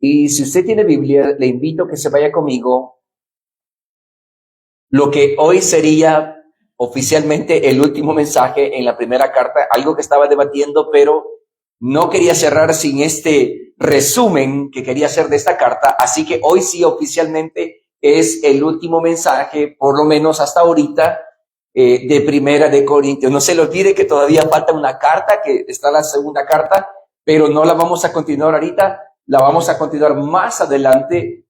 Y si usted tiene Biblia, le invito a que se vaya conmigo. Lo que hoy sería oficialmente el último mensaje en la primera carta, algo que estaba debatiendo, pero no quería cerrar sin este resumen que quería hacer de esta carta. Así que hoy sí oficialmente es el último mensaje, por lo menos hasta ahorita, de Primera de Corintios. No se le olvide que todavía falta una carta, que está la segunda carta, pero no la vamos a continuar ahorita, la vamos a continuar más adelante,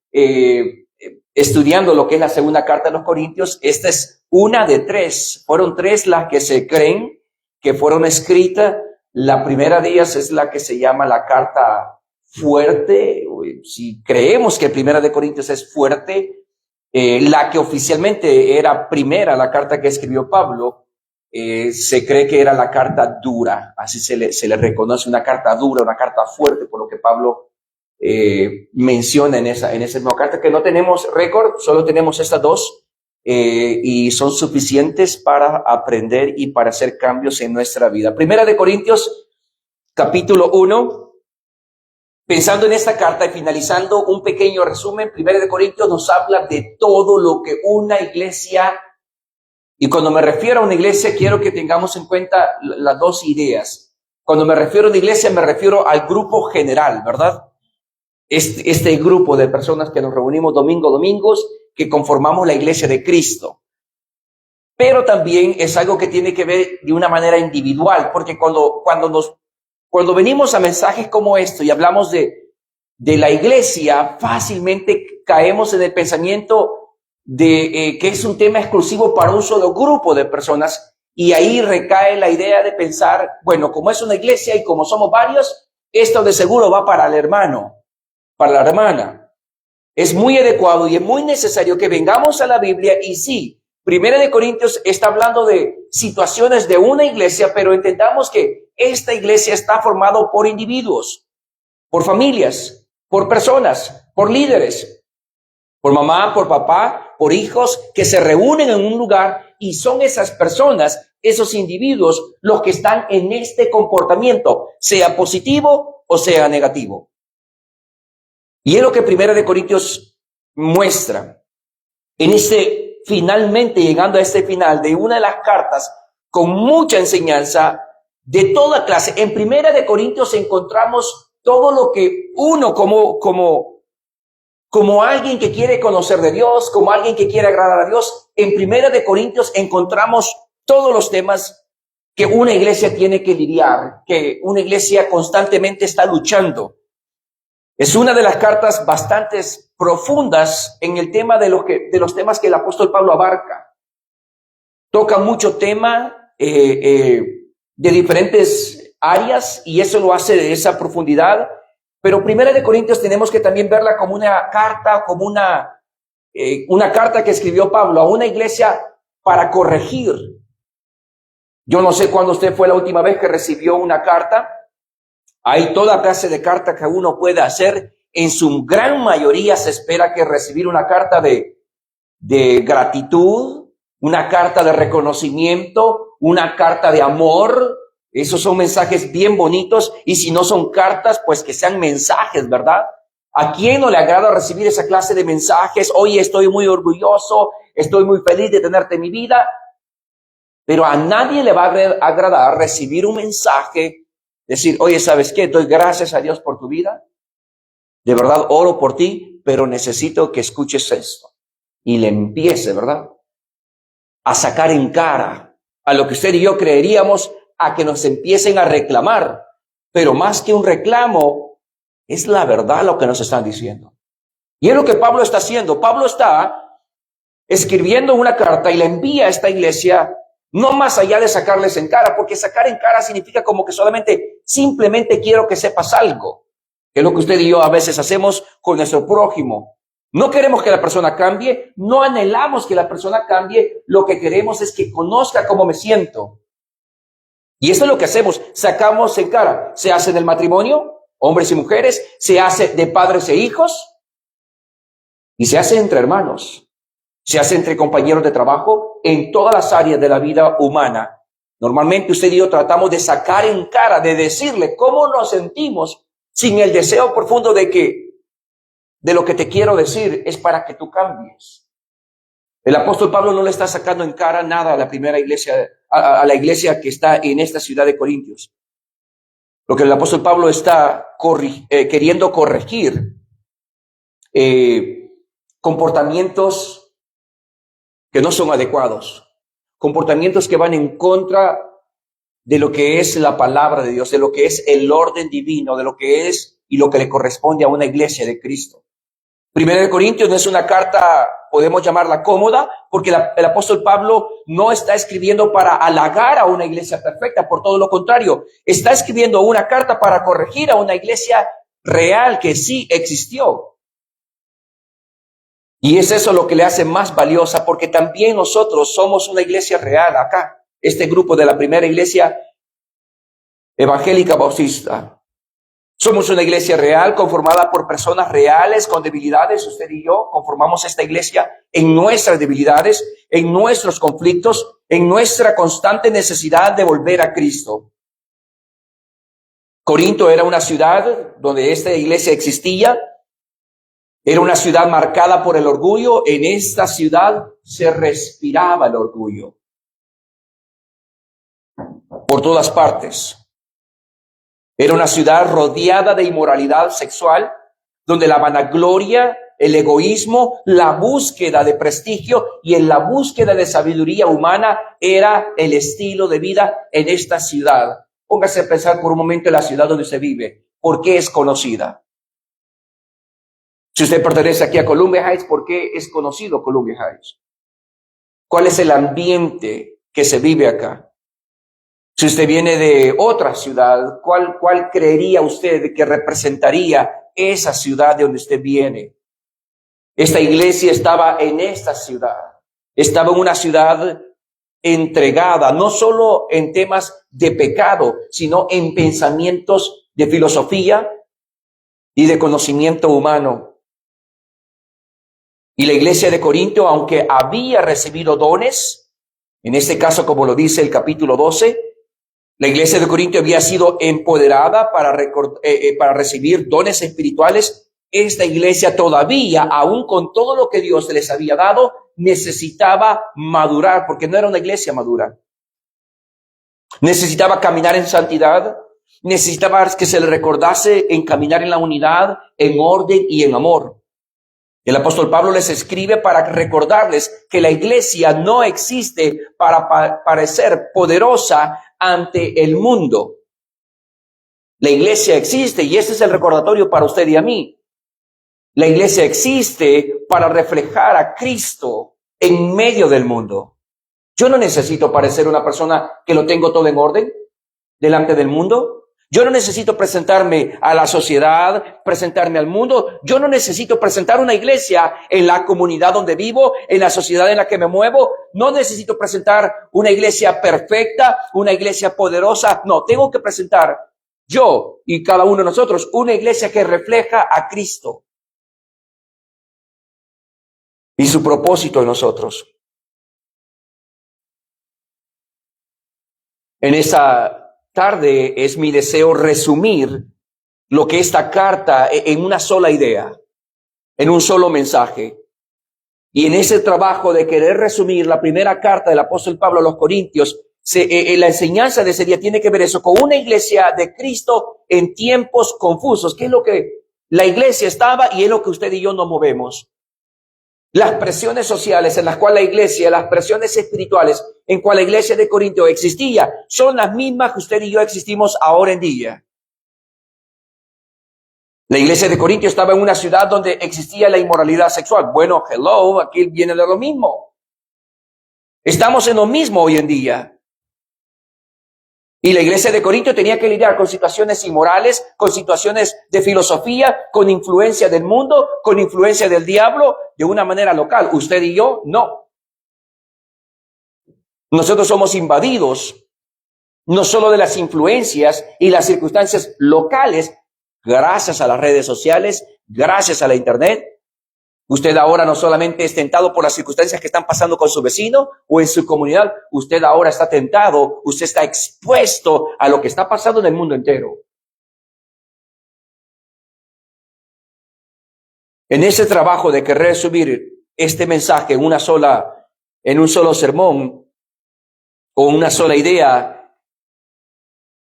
estudiando lo que es la segunda carta de los Corintios. Esta es una de tres, fueron tres las que se creen que fueron escritas. La primera de ellas es la que se llama la carta fuerte. Si creemos que Primera de Corintios es fuerte, la que oficialmente era primera, la carta que escribió Pablo, se cree que era la carta dura. Así se le reconoce una carta dura, una carta fuerte, por lo que Pablo menciona en esa misma carta, que no tenemos récord, solo tenemos estas dos, y son suficientes para aprender y para hacer cambios en nuestra vida. Primera de Corintios, capítulo 1. Pensando en esta carta y finalizando un pequeño resumen, Primera de Corintios nos habla de todo lo que una iglesia, y cuando me refiero a una iglesia, quiero que tengamos en cuenta las dos ideas. Cuando me refiero a una iglesia, me refiero al grupo general, ¿verdad? Este grupo de personas que nos reunimos domingos, que conformamos la iglesia de Cristo. Pero también es algo que tiene que ver de una manera individual, porque cuando venimos a mensajes como esto y hablamos de la iglesia, fácilmente caemos en el pensamiento de que es un tema exclusivo para un solo grupo de personas, y ahí recae la idea de pensar, bueno, como es una iglesia y como somos varios, esto de seguro va para el hermano, para la hermana. Es muy adecuado y es muy necesario que vengamos a la Biblia, y sí, Primera de Corintios está hablando de situaciones de una iglesia, pero entendamos que esta iglesia está formada por individuos, por familias, por personas, por líderes, por mamá, por papá, por hijos que se reúnen en un lugar, y son esas personas, esos individuos, los que están en este comportamiento, sea positivo o sea negativo. Y es lo que Primera de Corintios muestra en finalmente llegando a este final de una de las cartas con mucha enseñanza de toda clase. En Primera de Corintios encontramos todo lo que uno como alguien que quiere conocer de Dios, como alguien que quiere agradar a Dios, en Primera de Corintios encontramos todos los temas que una iglesia tiene que lidiar, que una iglesia constantemente está luchando. Es una de las cartas bastante profundas en el tema de los temas que el apóstol Pablo abarca. Toca mucho tema de diferentes áreas, y eso lo hace de esa profundidad. Pero Primera de Corintios tenemos que también verla como una carta, como una carta que escribió Pablo a una iglesia para corregir. Yo no sé cuándo usted fue la última vez que recibió una carta. Hay toda clase de carta que uno puede hacer. En su gran mayoría se espera que recibir una carta de gratitud, una carta de reconocimiento, una carta de amor. Esos son mensajes bien bonitos, y si no son cartas, pues que sean mensajes, ¿verdad? ¿A quién no le agrada recibir esa clase de mensajes? Oye, estoy muy orgulloso, estoy muy feliz de tenerte en mi vida. Pero a nadie le va a agradar recibir un mensaje, decir, oye, ¿sabes qué? Doy gracias a Dios por tu vida. De verdad oro por ti, pero necesito que escuches esto. Y le empiece, ¿verdad?, a sacar en cara a lo que usted y yo creeríamos, a que nos empiecen a reclamar. Pero más que un reclamo, es la verdad lo que nos están diciendo. Y es lo que Pablo está haciendo. Pablo está escribiendo una carta y la envía a esta iglesia, no más allá de sacarles en cara, porque sacar en cara significa como que simplemente quiero que sepas algo, que es lo que usted y yo a veces hacemos con nuestro prójimo. No queremos que la persona cambie, no anhelamos que la persona cambie, lo que queremos es que conozca cómo me siento. Y eso es lo que hacemos, sacamos en cara. Se hace en el matrimonio, hombres y mujeres, se hace de padres e hijos, y se hace entre hermanos, se hace entre compañeros de trabajo, en todas las áreas de la vida humana. Normalmente usted y yo tratamos de sacar en cara, de decirle cómo nos sentimos, sin el deseo profundo de que de lo que te quiero decir es para que tú cambies. El apóstol Pablo no le está sacando en cara nada a la primera iglesia, a la iglesia que está en esta ciudad de Corintios. Lo que el apóstol Pablo está queriendo corregir, comportamientos que no son adecuados, comportamientos que van en contra de lo que es la palabra de Dios, de lo que es el orden divino, de lo que es y lo que le corresponde a una iglesia de Cristo. Primera de Corintios no es una carta, podemos llamarla cómoda, porque el apóstol Pablo no está escribiendo para halagar a una iglesia perfecta, por todo lo contrario, está escribiendo una carta para corregir a una iglesia real que sí existió. Y es eso lo que le hace más valiosa, porque también nosotros somos una iglesia real acá, este grupo de la primera iglesia evangélica bautista. Somos una iglesia real conformada por personas reales con debilidades. Usted y yo conformamos esta iglesia en nuestras debilidades, en nuestros conflictos, en nuestra constante necesidad de volver a Cristo. Corinto era una ciudad donde esta iglesia existía. Era una ciudad marcada por el orgullo. En esta ciudad se respiraba el orgullo por todas partes. Era una ciudad rodeada de inmoralidad sexual, donde la vanagloria, el egoísmo, la búsqueda de prestigio y en la búsqueda de sabiduría humana era el estilo de vida en esta ciudad. Póngase a pensar por un momento en la ciudad donde usted vive. ¿Por qué es conocida? Si usted pertenece aquí a Columbia Heights, ¿por qué es conocido Columbia Heights? ¿Cuál es el ambiente que se vive acá? Si usted viene de otra ciudad, ¿cuál creería usted que representaría esa ciudad de donde usted viene? Esta iglesia estaba en esta ciudad. Estaba en una ciudad entregada, no solo en temas de pecado, sino en pensamientos de filosofía y de conocimiento humano. Y la iglesia de Corinto, aunque había recibido dones, en este caso, como lo dice el capítulo 12, la iglesia de Corinto había sido empoderada para recibir dones espirituales. Esta iglesia todavía, aún con todo lo que Dios les había dado, necesitaba madurar, porque no era una iglesia madura. Necesitaba caminar en santidad, necesitaba que se le recordase en caminar en la unidad, en orden y en amor. El apóstol Pablo les escribe para recordarles que la iglesia no existe para parecer poderosa ante el mundo. La iglesia existe, y este es el recordatorio para usted y a mí. La iglesia existe para reflejar a Cristo en medio del mundo. Yo no necesito parecer una persona que lo tengo todo en orden delante del mundo. Yo no necesito presentarme a la sociedad, presentarme al mundo. Yo no necesito presentar una iglesia en la comunidad donde vivo, en la sociedad en la que me muevo. No necesito presentar una iglesia perfecta, una iglesia poderosa. No, tengo que presentar yo y cada uno de nosotros una iglesia que refleja a Cristo y su propósito en nosotros. En esa tarde es mi deseo resumir lo que esta carta en una sola idea, en un solo mensaje. Y en ese trabajo de querer resumir la primera carta del apóstol Pablo a los Corintios, la enseñanza de ese día tiene que ver eso con una iglesia de Cristo en tiempos confusos, que es lo que la iglesia estaba y es lo que usted y yo nos movemos. Las presiones sociales en las cuales la iglesia, las presiones espirituales en cual la iglesia de Corinto existía, son las mismas que usted y yo existimos ahora en día. La iglesia de Corinto estaba en una ciudad donde existía la inmoralidad sexual. Bueno, hello, aquí viene de lo mismo. Estamos en lo mismo hoy en día. Y la iglesia de Corinto tenía que lidiar con situaciones inmorales, con situaciones de filosofía, con influencia del mundo, con influencia del diablo, de una manera local. Usted y yo, no. Nosotros somos invadidos, no solo de las influencias y las circunstancias locales, gracias a las redes sociales, gracias a la internet. Usted ahora no solamente es tentado por las circunstancias que están pasando con su vecino o en su comunidad, usted ahora está tentado, usted está expuesto a lo que está pasando en el mundo entero. En ese trabajo de querer resumir este mensaje en un solo sermón o una sola idea,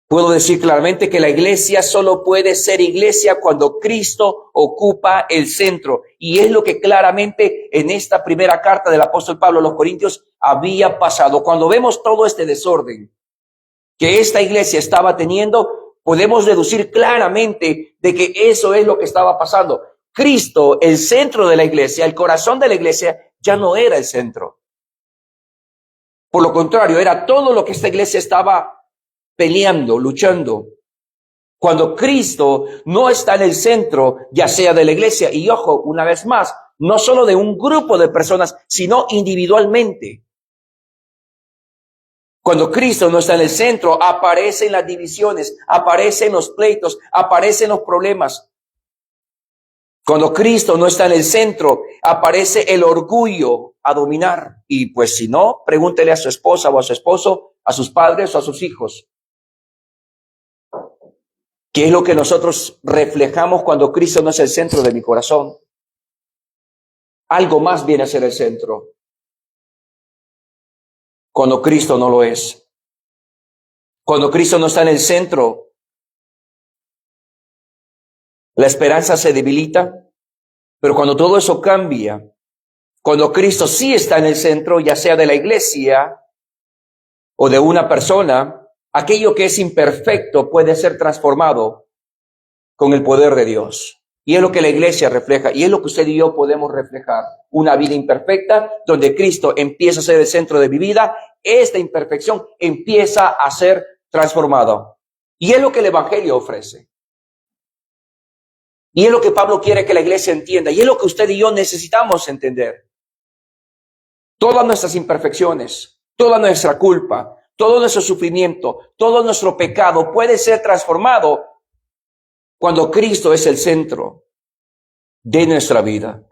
puedo decir claramente que la iglesia solo puede ser iglesia cuando Cristo ocupa el centro. Y es lo que claramente en esta primera carta del apóstol Pablo a los Corintios había pasado. Cuando vemos todo este desorden que esta iglesia estaba teniendo, podemos deducir claramente de que eso es lo que estaba pasando. Cristo, el centro de la iglesia, el corazón de la iglesia, ya no era el centro. Por lo contrario, era todo lo que esta iglesia estaba peleando, luchando. Cuando Cristo no está en el centro, ya sea de la iglesia, y ojo, una vez más, no solo de un grupo de personas, sino individualmente. Cuando Cristo no está en el centro, aparecen las divisiones, aparecen los pleitos, aparecen los problemas. Cuando Cristo no está en el centro, aparece el orgullo a dominar. Y pues si no, pregúntele a su esposa o a su esposo, a sus padres o a sus hijos. ¿Qué es lo que nosotros reflejamos cuando Cristo no es el centro de mi corazón? Algo más viene a ser el centro. Cuando Cristo no lo es. Cuando Cristo no está en el centro, la esperanza se debilita. Pero cuando todo eso cambia, cuando Cristo sí está en el centro, ya sea de la iglesia o de una persona, aquello que es imperfecto puede ser transformado con el poder de Dios. Y es lo que la iglesia refleja, y es lo que usted y yo podemos reflejar. Una vida imperfecta, donde Cristo empieza a ser el centro de mi vida, esta imperfección empieza a ser transformada. Y es lo que el Evangelio ofrece. Y es lo que Pablo quiere que la iglesia entienda, y es lo que usted y yo necesitamos entender. Todas nuestras imperfecciones, toda nuestra culpa, todo nuestro sufrimiento, todo nuestro pecado puede ser transformado cuando Cristo es el centro de nuestra vida.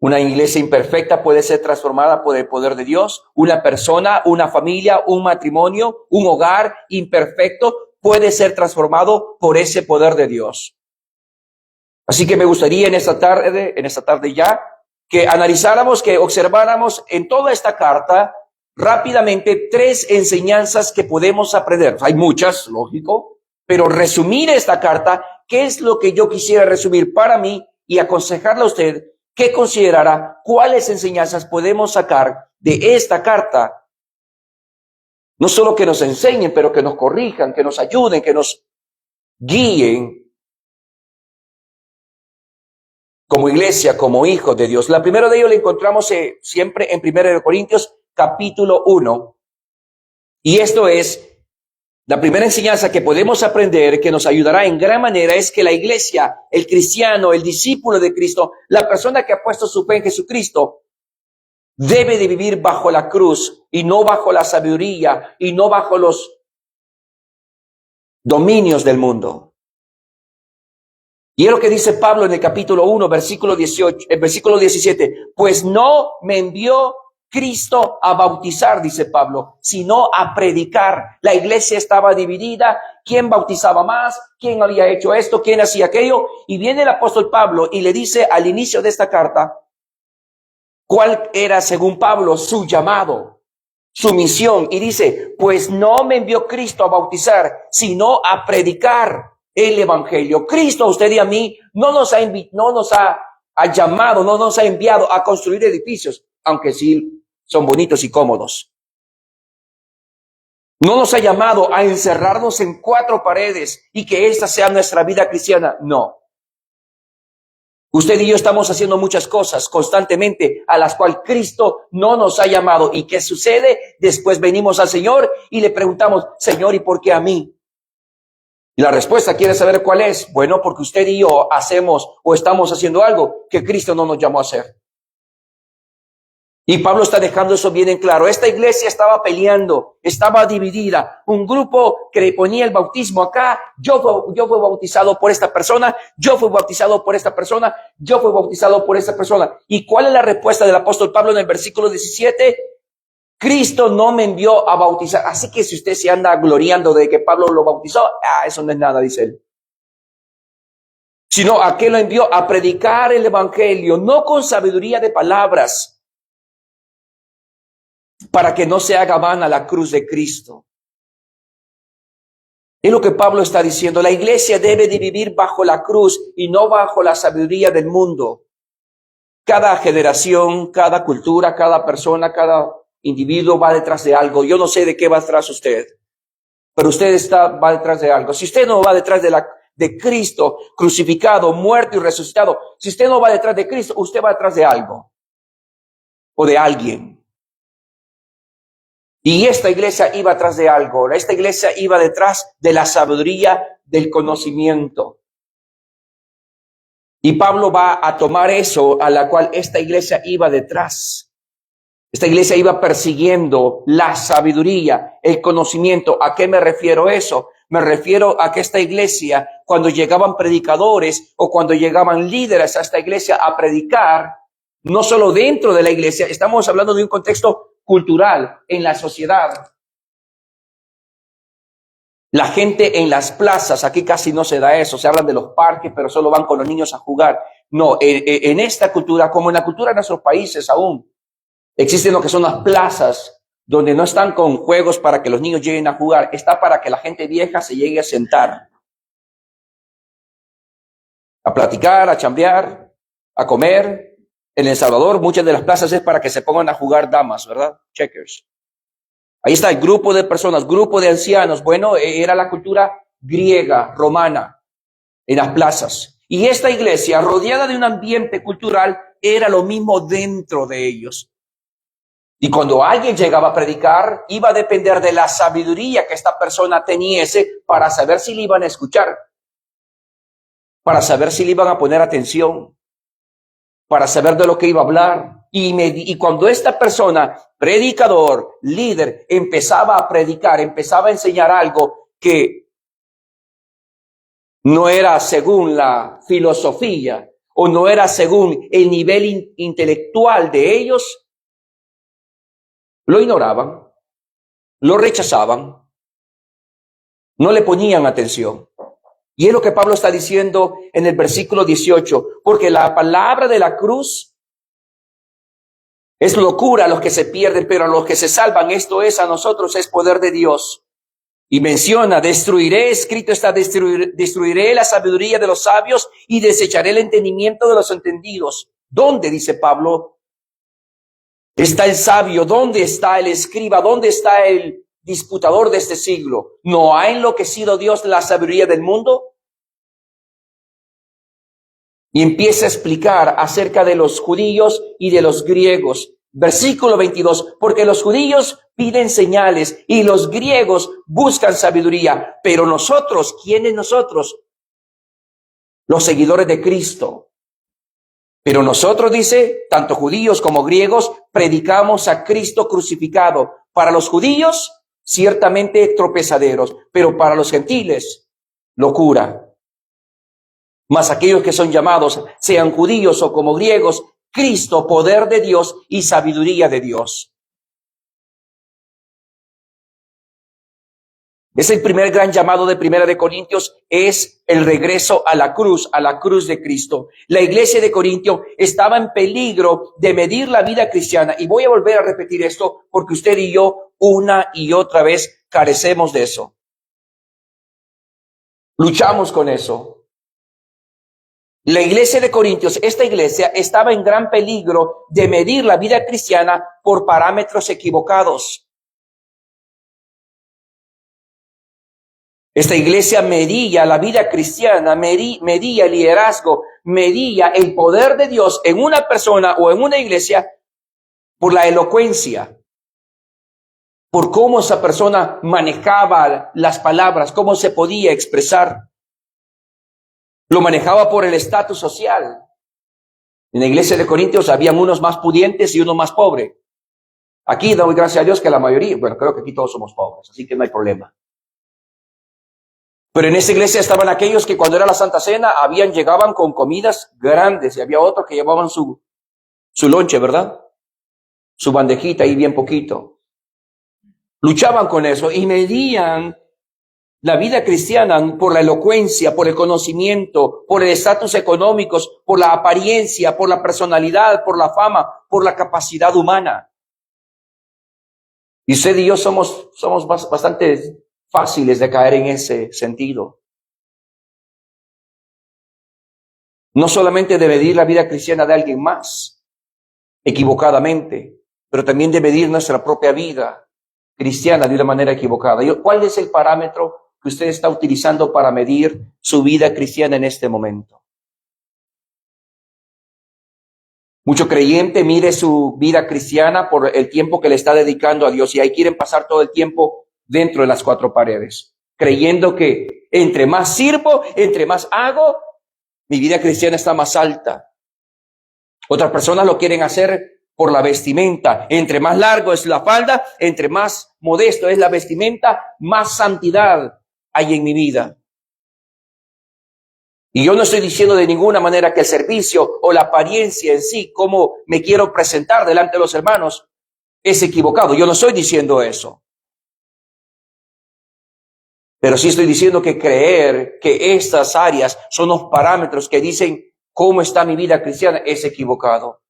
Una iglesia imperfecta puede ser transformada por el poder de Dios. Una persona, una familia, un matrimonio, un hogar imperfecto puede ser transformado por ese poder de Dios. Así que me gustaría en esta tarde ya, que analizáramos, que observáramos en toda esta carta rápidamente 3 enseñanzas que podemos aprender. Hay muchas, lógico, pero resumir esta carta, ¿qué es lo que yo quisiera resumir para mí y aconsejarle a usted qué considerará, cuáles enseñanzas podemos sacar de esta carta? No solo que nos enseñen, pero que nos corrijan, que nos ayuden, que nos guíen como iglesia, como hijos de Dios. La primera de ellos la encontramos siempre en 1 Corintios capítulo 1. Y esto es la primera enseñanza que podemos aprender, que nos ayudará en gran manera, es que la iglesia, el cristiano, el discípulo de Cristo, la persona que ha puesto su fe en Jesucristo, debe de vivir bajo la cruz y no bajo la sabiduría y no bajo los dominios del mundo. Y es lo que dice Pablo en el capítulo 1, versículo 17. Pues no me envió Cristo a bautizar, dice Pablo, sino a predicar. La iglesia estaba dividida. ¿Quién bautizaba más? ¿Quién había hecho esto? ¿Quién hacía aquello? Y viene el apóstol Pablo y le dice al inicio de esta carta cuál era, según Pablo, su llamado, su misión. Y dice, pues no me envió Cristo a bautizar, sino a predicar el evangelio. Cristo a usted y a mí no nos ha llamado, no nos ha enviado a construir edificios, aunque sí son bonitos y cómodos. No nos ha llamado a encerrarnos en 4 paredes y que esta sea nuestra vida cristiana. No. Usted y yo estamos haciendo muchas cosas constantemente a las cuales Cristo no nos ha llamado. ¿Y qué sucede? Después venimos al Señor y le preguntamos, Señor, ¿y por qué a mí? Y la respuesta, ¿quiere saber cuál es? Bueno, porque usted y yo hacemos o estamos haciendo algo que Cristo no nos llamó a hacer. Y Pablo está dejando eso bien en claro. Esta iglesia estaba peleando, estaba dividida. Un grupo que le ponía el bautismo acá. Yo fui bautizado por esta persona. Yo fui bautizado por esta persona. Yo fui bautizado por esta persona. ¿Y cuál es la respuesta del apóstol Pablo en el versículo 17? Cristo no me envió a bautizar. Así que si usted se anda gloriando de que Pablo lo bautizó, eso no es nada, dice él. sino a qué lo envió, a predicar el evangelio, no con sabiduría de palabras, para que no se haga vana la cruz de Cristo. Es lo que Pablo está diciendo. La iglesia debe de vivir bajo la cruz y no bajo la sabiduría del mundo. Cada generación, cada cultura, cada persona, cada individuo va detrás de algo. Yo no sé de qué va detrás usted, pero usted va detrás de algo. Si usted no va detrás de Cristo crucificado, muerto y resucitado, si usted no va detrás de Cristo, usted va detrás de algo o de alguien. Y esta iglesia iba atrás de algo. Esta iglesia iba detrás de la sabiduría del conocimiento. Y Pablo va a tomar eso a la cual esta iglesia iba detrás. Esta iglesia iba persiguiendo la sabiduría, el conocimiento. ¿A qué me refiero eso? Me refiero a que esta iglesia, cuando llegaban predicadores o cuando llegaban líderes a esta iglesia a predicar, no solo dentro de la iglesia, estamos hablando de un contexto cultural en la sociedad. La gente en las plazas, aquí casi no se da eso, se hablan de los parques, pero solo van con los niños a jugar. No, en esta cultura, como en la cultura de nuestros países aún, existen lo que son las plazas, donde no están con juegos para que los niños lleguen a jugar, está para que la gente vieja se llegue a sentar, a platicar, a chambear, a comer. En El Salvador, muchas de las plazas es para que se pongan a jugar damas, ¿verdad? Checkers. Ahí está el grupo de personas, grupo de ancianos. Bueno, era la cultura griega, romana, en las plazas. Y esta iglesia, rodeada de un ambiente cultural, era lo mismo dentro de ellos. Y cuando alguien llegaba a predicar, iba a depender de la sabiduría que esta persona teniese para saber si le iban a escuchar, para saber si le iban a poner atención, para saber de lo que iba a hablar. Y cuando esta persona, predicador, líder, empezaba a predicar, empezaba a enseñar algo que no era según la filosofía o no era según el nivel intelectual de ellos, lo ignoraban, lo rechazaban, no le ponían atención. Y es lo que Pablo está diciendo en el versículo 18, porque la palabra de la cruz es locura a los que se pierden, pero a los que se salvan, esto es a nosotros, es poder de Dios. Y menciona, destruiré, escrito está, destruiré la sabiduría de los sabios y desecharé el entendimiento de los entendidos. ¿Dónde, dice Pablo, está el sabio? ¿Dónde está el escriba? ¿Dónde está el disputador de este siglo? ¿No ha enloquecido Dios la sabiduría del mundo? Y empieza a explicar acerca de los judíos y de los griegos. Versículo 22, porque los judíos piden señales y los griegos buscan sabiduría. Pero nosotros, ¿quiénes nosotros? Los seguidores de Cristo. Pero nosotros, dice, tanto judíos como griegos, predicamos a Cristo crucificado. Para los judíos, ciertamente tropezaderos, pero para los gentiles, locura. Mas aquellos que son llamados, sean judíos o como griegos, Cristo, poder de Dios y sabiduría de Dios. Es el primer gran llamado de Primera de Corintios, es el regreso a la cruz de Cristo. La iglesia de Corintio estaba en peligro de medir la vida cristiana. Y voy a volver a repetir esto porque usted y yo una y otra vez carecemos de eso. Luchamos con eso. La iglesia de Corintios, esta iglesia estaba en gran peligro de medir la vida cristiana por parámetros equivocados. Esta iglesia medía la vida cristiana, medía el liderazgo, medía el poder de Dios en una persona o en una iglesia por la elocuencia, por cómo esa persona manejaba las palabras, cómo se podía expresar. Lo manejaba por el estatus social. En la iglesia de Corintios habían unos más pudientes y unos más pobres. Aquí doy gracias a Dios que la mayoría, bueno, creo que aquí todos somos pobres, así que no hay problema. Pero en esa iglesia estaban aquellos que cuando era la Santa Cena llegaban con comidas grandes y había otros que llevaban su lonche, ¿verdad? Su bandejita y bien poquito. Luchaban con eso y medían La vida cristiana, por la elocuencia, por el conocimiento, por el estatus económicos, por la apariencia, por la personalidad, por la fama, por la capacidad humana. Y usted y yo somos bastante fáciles de caer en ese sentido. No solamente de medir la vida cristiana de alguien más, equivocadamente, pero también de medir nuestra propia vida cristiana de una manera equivocada. ¿Cuál es el parámetro que usted está utilizando para medir su vida cristiana en este momento? Mucho creyente mire su vida cristiana por el tiempo que le está dedicando a Dios y ahí quieren pasar todo el tiempo dentro de las cuatro paredes, creyendo que entre más sirvo, entre más hago, mi vida cristiana está más alta. Otras personas lo quieren hacer por la vestimenta. Entre más largo es la falda, entre más modesto es la vestimenta, más santidad hay en mi vida. Y yo no estoy diciendo de ninguna manera que el servicio o la apariencia en sí, cómo me quiero presentar delante de los hermanos, es equivocado. Yo no estoy diciendo eso. Pero sí estoy diciendo que creer que estas áreas son los parámetros que dicen cómo está mi vida cristiana es equivocado.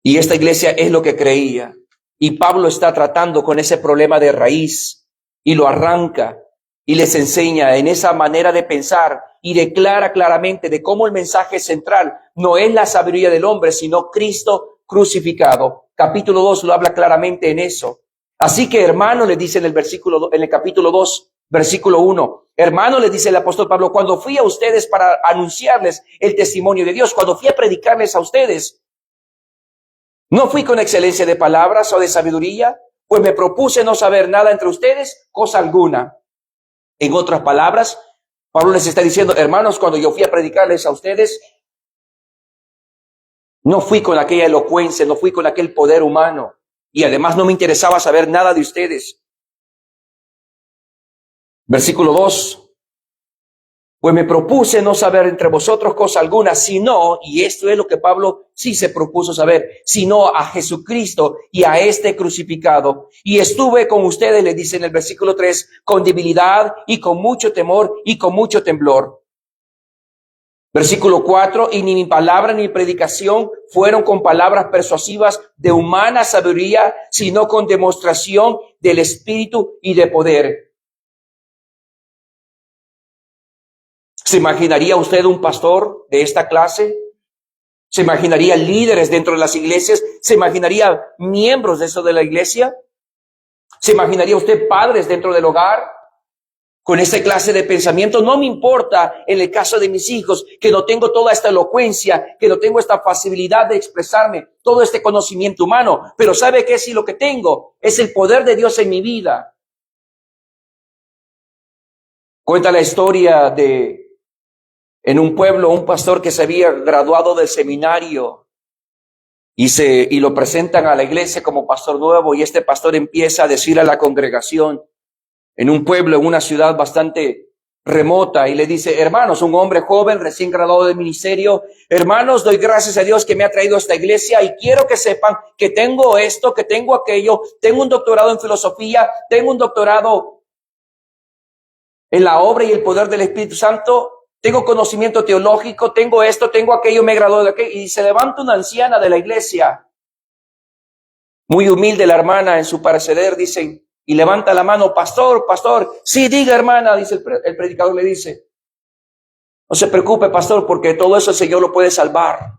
Y esta iglesia es lo que creía. Y Pablo está tratando con ese problema de raíz y lo arranca y les enseña en esa manera de pensar y declara claramente de cómo el mensaje central no es la sabiduría del hombre, sino Cristo crucificado. Capítulo 2 lo habla claramente en eso. Así que, hermano, le dice en el capítulo 2, versículo 1, hermano, le dice el apóstol Pablo, cuando fui a ustedes para anunciarles el testimonio de Dios, cuando fui a predicarles a ustedes, no fui con excelencia de palabras o de sabiduría, pues me propuse no saber nada entre ustedes, cosa alguna. En otras palabras, Pablo les está diciendo, hermanos, cuando yo fui a predicarles a ustedes, no fui con aquella elocuencia, no fui con aquel poder humano. Y además no me interesaba saber nada de ustedes. Versículo 2. Pues me propuse no saber entre vosotros cosa alguna, sino, y esto es lo que Pablo sí se propuso saber, sino a Jesucristo y a este crucificado. Y estuve con ustedes, le dice en el versículo 3, con debilidad y con mucho temor y con mucho temblor. Versículo 4, y ni mi palabra ni mi predicación fueron con palabras persuasivas de humana sabiduría, sino con demostración del Espíritu y de poder. ¿Se imaginaría usted un pastor de esta clase? ¿Se imaginaría líderes dentro de las iglesias? ¿Se imaginaría miembros de eso de la iglesia? ¿Se imaginaría usted padres dentro del hogar? Con esta clase de pensamiento, no me importa en el caso de mis hijos, que no tengo toda esta elocuencia, que no tengo esta facilidad de expresarme, todo este conocimiento humano, pero ¿sabe qué? Si lo que tengo es el poder de Dios en mi vida. Cuenta la historia en un pueblo, un pastor que se había graduado del seminario y lo presentan a la iglesia como pastor nuevo y este pastor empieza a decir a la congregación en un pueblo, en una ciudad bastante remota y le dice, hermanos, un hombre joven recién graduado del ministerio, hermanos, doy gracias a Dios que me ha traído a esta iglesia y quiero que sepan que tengo esto, que tengo aquello, tengo un doctorado en filosofía, tengo un doctorado en la obra y el poder del Espíritu Santo, tengo conocimiento teológico, tengo esto, tengo aquello, me gradué de aquello. Y se levanta una anciana de la iglesia, muy humilde la hermana en su parecer, dicen, y levanta la mano, pastor, sí, diga hermana, dice el predicador, le dice, no se preocupe, pastor, porque todo eso el Señor lo puede salvar.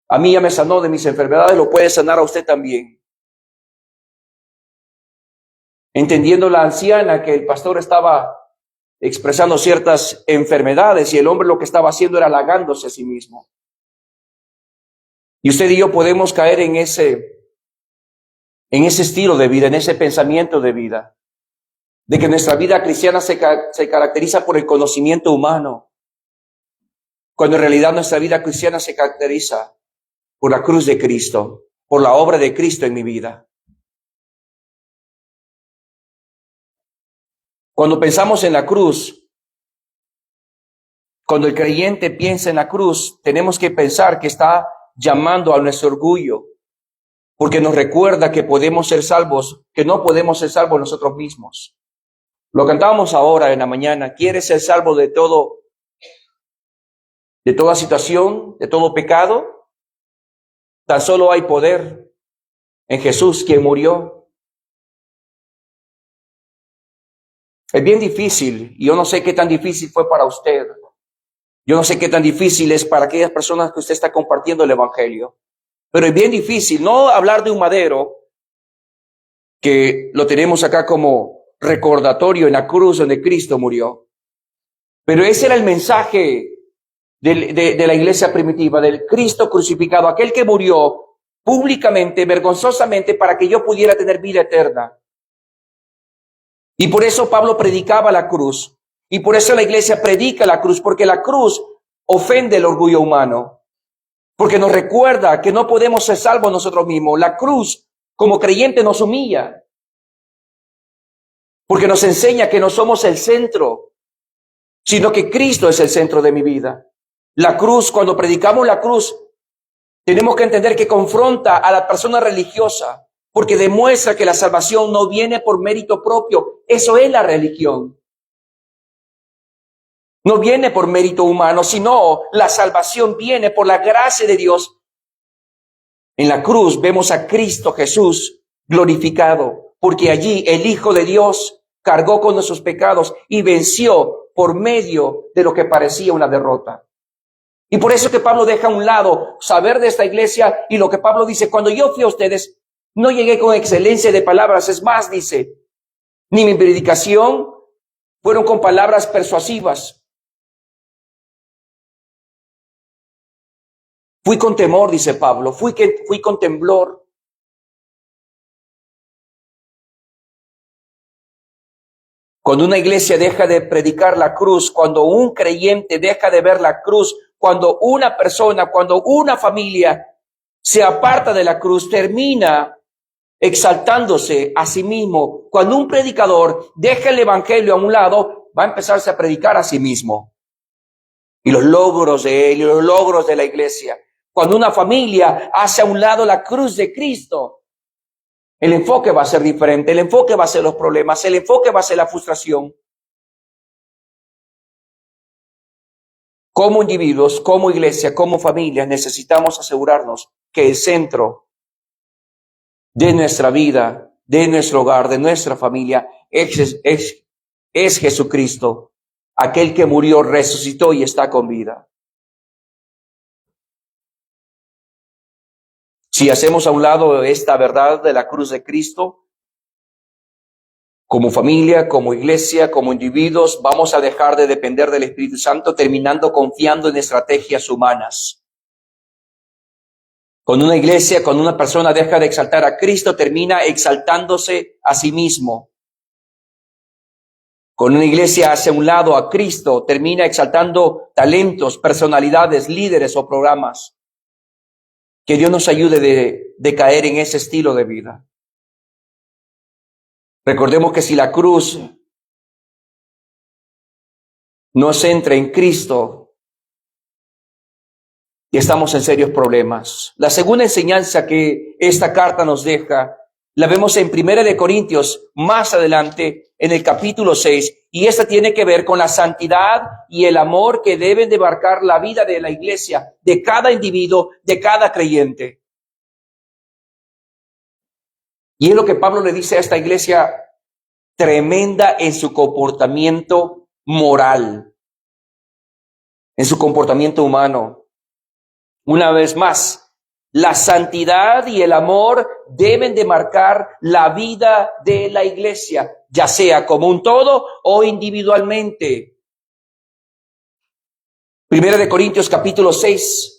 A mí ya me sanó de mis enfermedades, lo puede sanar a usted también. Entendiendo la anciana que el pastor estaba expresando ciertas enfermedades y el hombre lo que estaba haciendo era halagándose a sí mismo. Y usted y yo podemos caer en ese estilo de vida, en ese pensamiento de vida, de que nuestra vida cristiana se caracteriza por el conocimiento humano, cuando en realidad nuestra vida cristiana se caracteriza por la cruz de Cristo, por la obra de Cristo en mi vida. Cuando pensamos en la cruz, cuando el creyente piensa en la cruz, tenemos que pensar que está llamando a nuestro orgullo, porque nos recuerda que podemos ser salvos, que no podemos ser salvos nosotros mismos. Lo cantábamos ahora en la mañana. ¿Quieres ser salvo de toda situación, de todo pecado? Tan solo hay poder en Jesús, quien murió. Es bien difícil, y yo no sé qué tan difícil fue para usted. Yo no sé qué tan difícil es para aquellas personas que usted está compartiendo el evangelio. Pero es bien difícil no hablar de un madero, que lo tenemos acá como recordatorio en la cruz donde Cristo murió. Pero ese era el mensaje de la iglesia primitiva, del Cristo crucificado, aquel que murió públicamente, vergonzosamente, para que yo pudiera tener vida eterna. Y por eso Pablo predicaba la cruz. Y por eso la iglesia predica la cruz, porque la cruz ofende el orgullo humano. Porque nos recuerda que no podemos ser salvos nosotros mismos. La cruz, como creyente, nos humilla. Porque nos enseña que no somos el centro, sino que Cristo es el centro de mi vida. La cruz, cuando predicamos la cruz, tenemos que entender que confronta a la persona religiosa, porque demuestra que la salvación no viene por mérito propio. Eso es la religión. No viene por mérito humano, sino la salvación viene por la gracia de Dios. En la cruz vemos a Cristo Jesús glorificado, porque allí el Hijo de Dios cargó con nuestros pecados y venció por medio de lo que parecía una derrota. Y por eso que Pablo deja a un lado saber de esta iglesia, y lo que Pablo dice: cuando yo fui a ustedes, no llegué con excelencia de palabras. Es más, dice, ni mi predicación fueron con palabras persuasivas. Fui con temor, dice Pablo, fui con temblor. Cuando una iglesia deja de predicar la cruz, cuando un creyente deja de ver la cruz, cuando una persona, cuando una familia se aparta de la cruz, termina exaltándose a sí mismo. Cuando un predicador deja el evangelio a un lado, va a empezarse a predicar a sí mismo. Y los logros de él y los logros de la iglesia. Cuando una familia hace a un lado la cruz de Cristo, el enfoque va a ser diferente, el enfoque va a ser los problemas, el enfoque va a ser la frustración. Como individuos, como iglesia, como familia, necesitamos asegurarnos que el centro de nuestra vida, de nuestro hogar, de nuestra familia, es Jesucristo, aquel que murió, resucitó y está con vida. Si hacemos a un lado esta verdad de la cruz de Cristo, como familia, como iglesia, como individuos, vamos a dejar de depender del Espíritu Santo, terminando confiando en estrategias humanas. Cuando una iglesia, cuando una persona deja de exaltar a Cristo, termina exaltándose a sí mismo. Cuando una iglesia hace a un lado a Cristo, termina exaltando talentos, personalidades, líderes o programas. Que Dios nos ayude de caer en ese estilo de vida. Recordemos que si la cruz no se centra en Cristo, y estamos en serios problemas. La segunda enseñanza que esta carta nos deja, la vemos en 1 Corintios, más adelante, en el capítulo 6, y esta tiene que ver con la santidad y el amor que deben de marcar la vida de la iglesia, de cada individuo, de cada creyente. Y es lo que Pablo le dice a esta iglesia tremenda en su comportamiento moral, en su comportamiento humano. Una vez más, la santidad y el amor deben de marcar la vida de la iglesia, ya sea como un todo o individualmente. 1 Corintios capítulo 6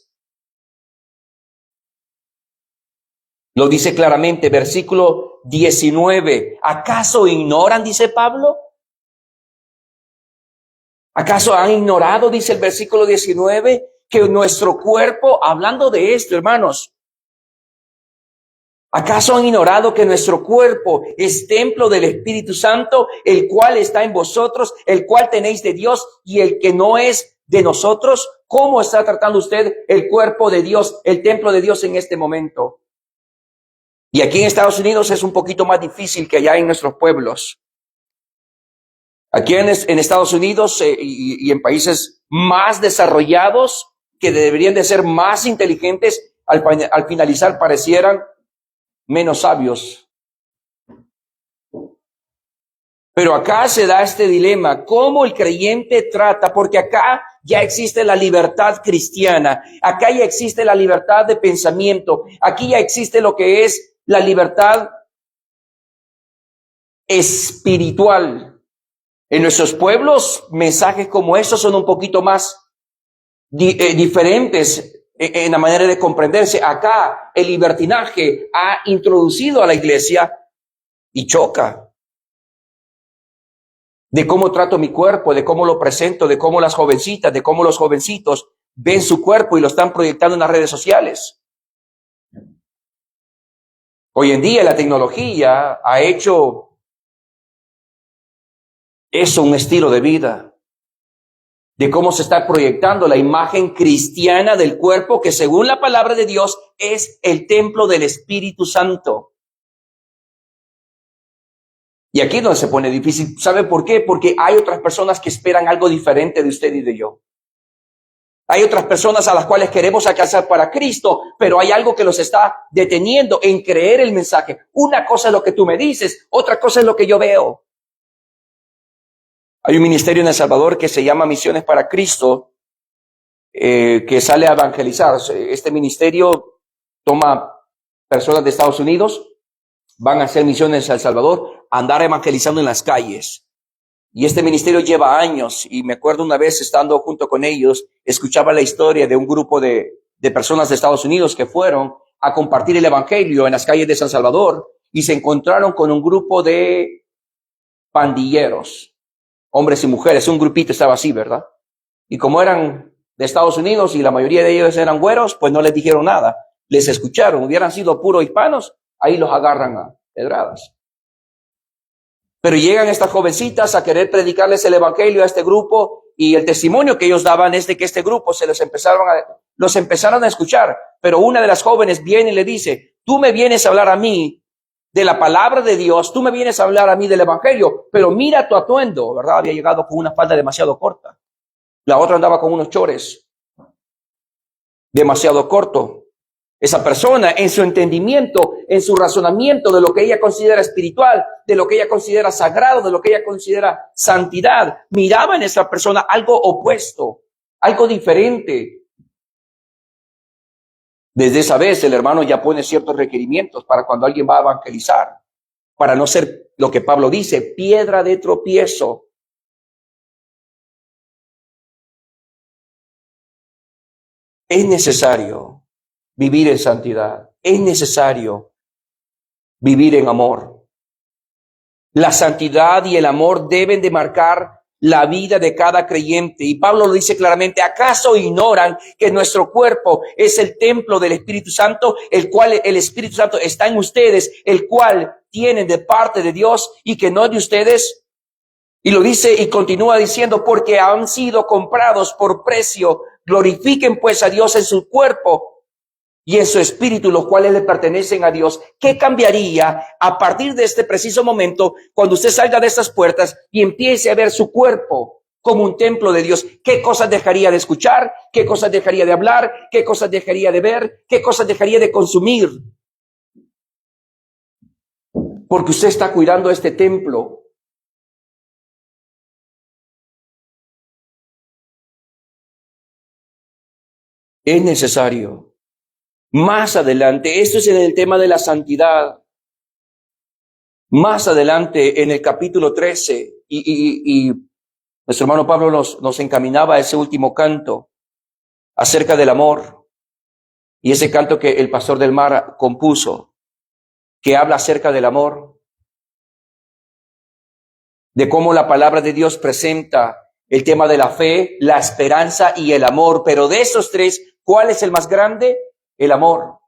lo dice claramente, versículo 19. ¿Acaso ignoran, dice Pablo? ¿Acaso han ignorado, dice el versículo 19, que nuestro cuerpo, hablando de esto, hermanos, ¿acaso han ignorado que nuestro cuerpo es templo del Espíritu Santo, el cual está en vosotros, el cual tenéis de Dios y el que no es de nosotros? ¿Cómo está tratando usted el cuerpo de Dios, el templo de Dios en este momento? Y aquí en Estados Unidos es un poquito más difícil que allá en nuestros pueblos. Aquí en Estados Unidos y en países más desarrollados, que deberían de ser más inteligentes, al finalizar parecieran menos sabios. Pero acá se da este dilema, cómo el creyente trata, porque acá ya existe la libertad cristiana, acá ya existe la libertad de pensamiento, aquí ya existe lo que es la libertad espiritual. En nuestros pueblos, mensajes como estos son un poquito más diferentes en la manera de comprenderse. Acá el libertinaje ha introducido a la iglesia y choca. De cómo trato mi cuerpo, de cómo lo presento, de cómo las jovencitas, de cómo los jovencitos ven su cuerpo y lo están proyectando en las redes sociales. Hoy en día la tecnología ha hecho eso un estilo de vida, de cómo se está proyectando la imagen cristiana del cuerpo, que según la palabra de Dios es el templo del Espíritu Santo. Y aquí es donde se pone difícil. ¿Sabe por qué? Porque hay otras personas que esperan algo diferente de usted y de yo. Hay otras personas a las cuales queremos alcanzar para Cristo, pero hay algo que los está deteniendo en creer el mensaje. Una cosa es lo que tú me dices, otra cosa es lo que yo veo. Hay un ministerio en El Salvador que se llama Misiones para Cristo, que sale a evangelizar. Este ministerio toma personas de Estados Unidos, van a hacer misiones a El Salvador, a andar evangelizando en las calles. Y este ministerio lleva años, y me acuerdo una vez estando junto con ellos, escuchaba la historia de un grupo de personas de Estados Unidos que fueron a compartir el evangelio en las calles de San Salvador y se encontraron con un grupo de pandilleros, hombres y mujeres, un grupito estaba así, ¿verdad? Y como eran de Estados Unidos y la mayoría de ellos eran güeros, pues no les dijeron nada, les escucharon. Hubieran sido puros hispanos, ahí los agarran a pedradas. Pero llegan estas jovencitas a querer predicarles el evangelio a este grupo, y el testimonio que ellos daban es de que este grupo los empezaron a escuchar. Pero una de las jóvenes viene y le dice: tú me vienes a hablar a mí de la palabra de Dios, tú me vienes a hablar a mí del evangelio, pero mira tu atuendo, ¿verdad? Había llegado con una falda demasiado corta. La otra andaba con unos chores demasiado corto. Esa persona, en su entendimiento, en su razonamiento de lo que ella considera espiritual, de lo que ella considera sagrado, de lo que ella considera santidad, miraba en esa persona algo opuesto, algo diferente. Desde esa vez el hermano ya pone ciertos requerimientos para cuando alguien va a evangelizar, para no ser, lo que Pablo dice, piedra de tropiezo. Es necesario vivir en santidad. Es necesario vivir en amor. La santidad y el amor deben de marcar la vida de cada creyente. Y Pablo lo dice claramente: ¿acaso ignoran que nuestro cuerpo es el templo del Espíritu Santo, el cual el Espíritu Santo está en ustedes, el cual tienen de parte de Dios y que no es de ustedes? Y lo dice y continúa diciendo: porque han sido comprados por precio. Glorifiquen pues a Dios en su cuerpo y en su espíritu, los cuales le pertenecen a Dios. ¿Qué cambiaría a partir de este preciso momento cuando usted salga de estas puertas y empiece a ver su cuerpo como un templo de Dios? ¿Qué cosas dejaría de escuchar? ¿Qué cosas dejaría de hablar? ¿Qué cosas dejaría de ver? ¿Qué cosas dejaría de consumir? Porque usted está cuidando este templo. Es necesario. Más adelante, esto es en el tema de la santidad. Más adelante, en el capítulo 13, y nuestro hermano Pablo nos encaminaba a ese último canto acerca del amor. Y ese canto que el pastor del mar compuso, que habla acerca del amor, de cómo la palabra de Dios presenta el tema de la fe, la esperanza y el amor. Pero de esos tres, ¿cuál es el más grande? El amor.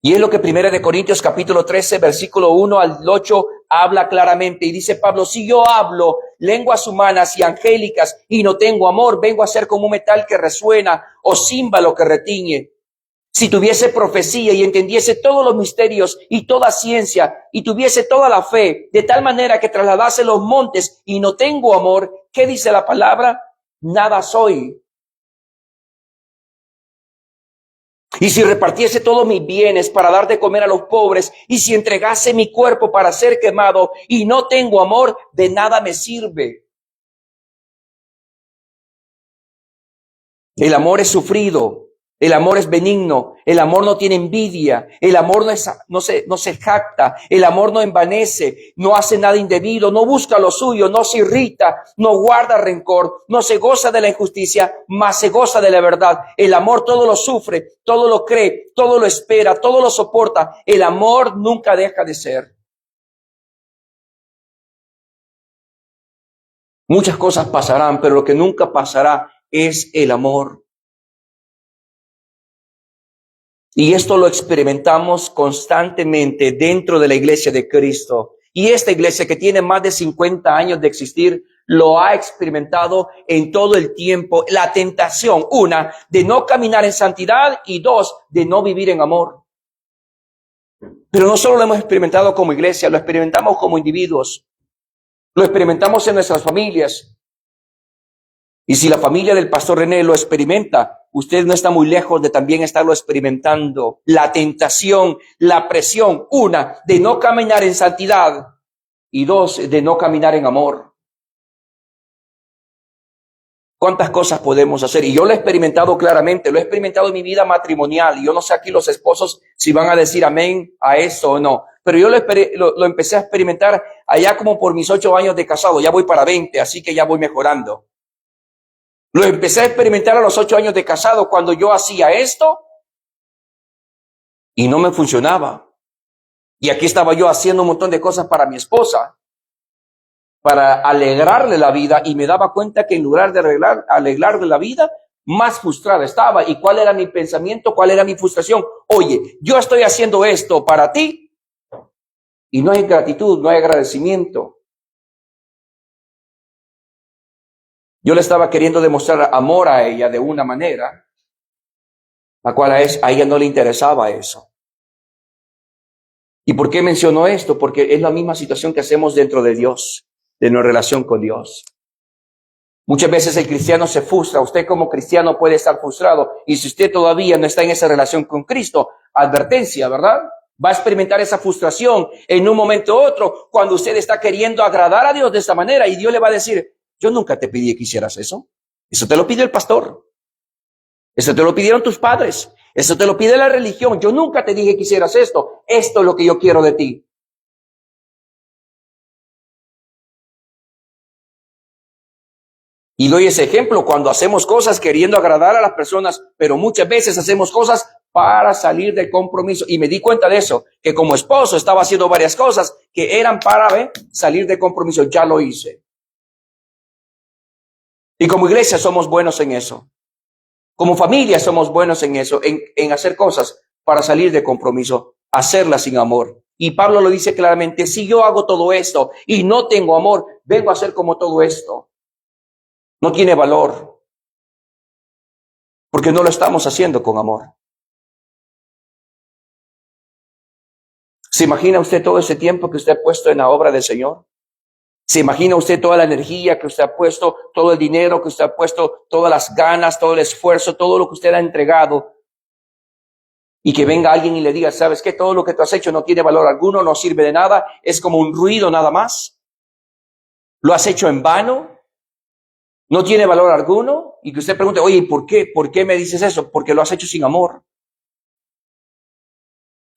Y es lo que 1 Corintios capítulo 13, versículo 1 al 8 habla claramente. Y dice Pablo: si yo hablo lenguas humanas y angélicas y no tengo amor, vengo a ser como un metal que resuena o címbalo que retiñe. si tuviese profecía y entendiese todos los misterios y toda ciencia y tuviese toda la fe, de tal manera que trasladase los montes y no tengo amor, ¿qué dice la palabra? Nada soy. Y si repartiese todos mis bienes para dar de comer a los pobres, y si entregase mi cuerpo para ser quemado y no tengo amor, de nada me sirve. El amor es sufrido, el amor es benigno, el amor no tiene envidia, el amor no se jacta, el amor no envanece, no hace nada indebido, no busca lo suyo, no se irrita, no guarda rencor, no se goza de la injusticia, mas se goza de la verdad. El amor todo lo sufre, todo lo cree, todo lo espera, todo lo soporta. El amor nunca deja de ser. Muchas cosas pasarán, pero lo que nunca pasará es el amor. Y esto lo experimentamos constantemente dentro de la iglesia de Cristo. Y esta iglesia, que tiene más de 50 años de existir, lo ha experimentado en todo el tiempo. La tentación, una, de no caminar en santidad, y dos, de no vivir en amor. Pero no solo lo hemos experimentado como iglesia, lo experimentamos como individuos. Lo experimentamos en nuestras familias. Y si la familia del pastor René lo experimenta, usted no está muy lejos de también estarlo experimentando. La tentación, la presión, una, de no caminar en santidad, y dos, de no caminar en amor. ¿Cuántas cosas podemos hacer? Y yo lo he experimentado claramente, lo he experimentado en mi vida matrimonial. Y yo no sé aquí los esposos si van a decir amén a esto o no. Pero yo lo empecé a experimentar allá como por mis 8 años de casado. Ya voy para 20, así que ya voy mejorando. Lo empecé a experimentar a los 8 años de casado, cuando yo hacía esto y no me funcionaba. Y aquí estaba yo haciendo un montón de cosas para mi esposa, para alegrarle la vida, y me daba cuenta que en lugar de alegrarle la vida, más frustrada estaba. ¿Y cuál era mi pensamiento? ¿Cuál era mi frustración? Oye, yo estoy haciendo esto para ti y no hay gratitud, no hay agradecimiento. Yo le estaba queriendo demostrar amor a ella de una manera, la cual a ella no le interesaba eso. ¿Y por qué menciono esto? Porque es la misma situación que hacemos dentro de Dios, de nuestra relación con Dios. Muchas veces el cristiano se frustra. Usted como cristiano puede estar frustrado. Y si usted todavía no está en esa relación con Cristo, advertencia, ¿verdad? Va a experimentar esa frustración en un momento u otro, cuando usted está queriendo agradar a Dios de esta manera, y Dios le va a decir: yo nunca te pedí que hicieras eso. Eso te lo pidió el pastor. Eso te lo pidieron tus padres. Eso te lo pide la religión. Yo nunca te dije que hicieras esto. Esto es lo que yo quiero de ti. Y doy ese ejemplo cuando hacemos cosas queriendo agradar a las personas, pero muchas veces hacemos cosas para salir del compromiso. Y me di cuenta de eso, que como esposo estaba haciendo varias cosas que eran para salir del compromiso. Ya lo hice. Y como iglesia somos buenos en eso. Como familia somos buenos en eso, en hacer cosas para salir de compromiso, hacerlas sin amor. Y Pablo lo dice claramente: si yo hago todo esto y no tengo amor, vengo a hacer como todo esto. No tiene valor, porque no lo estamos haciendo con amor. ¿Se imagina usted todo ese tiempo que usted ha puesto en la obra del Señor? ¿Se imagina usted toda la energía que usted ha puesto, todo el dinero que usted ha puesto, todas las ganas, todo el esfuerzo, todo lo que usted ha entregado? Y que venga alguien y le diga: ¿sabes qué? Todo lo que tú has hecho no tiene valor alguno, no sirve de nada, es como un ruido nada más. ¿Lo has hecho en vano? ¿No tiene valor alguno? Y que usted pregunte: oye, ¿por qué? ¿Por qué me dices eso? Porque lo has hecho sin amor.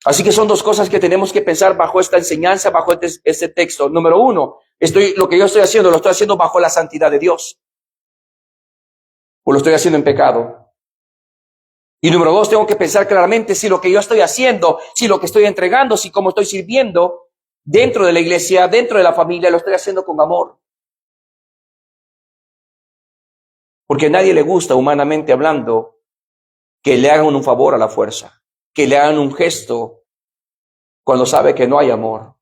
Así que son dos cosas que tenemos que pensar bajo esta enseñanza, bajo este texto. Número uno, lo que yo estoy haciendo, lo estoy haciendo bajo la santidad de Dios, o lo estoy haciendo en pecado. Y número dos, tengo que pensar claramente si lo que yo estoy haciendo, si lo que estoy entregando, si cómo estoy sirviendo dentro de la iglesia, dentro de la familia, lo estoy haciendo con amor. Porque a nadie le gusta, humanamente hablando, que le hagan un favor a la fuerza, que le hagan un gesto cuando sabe que no hay amor.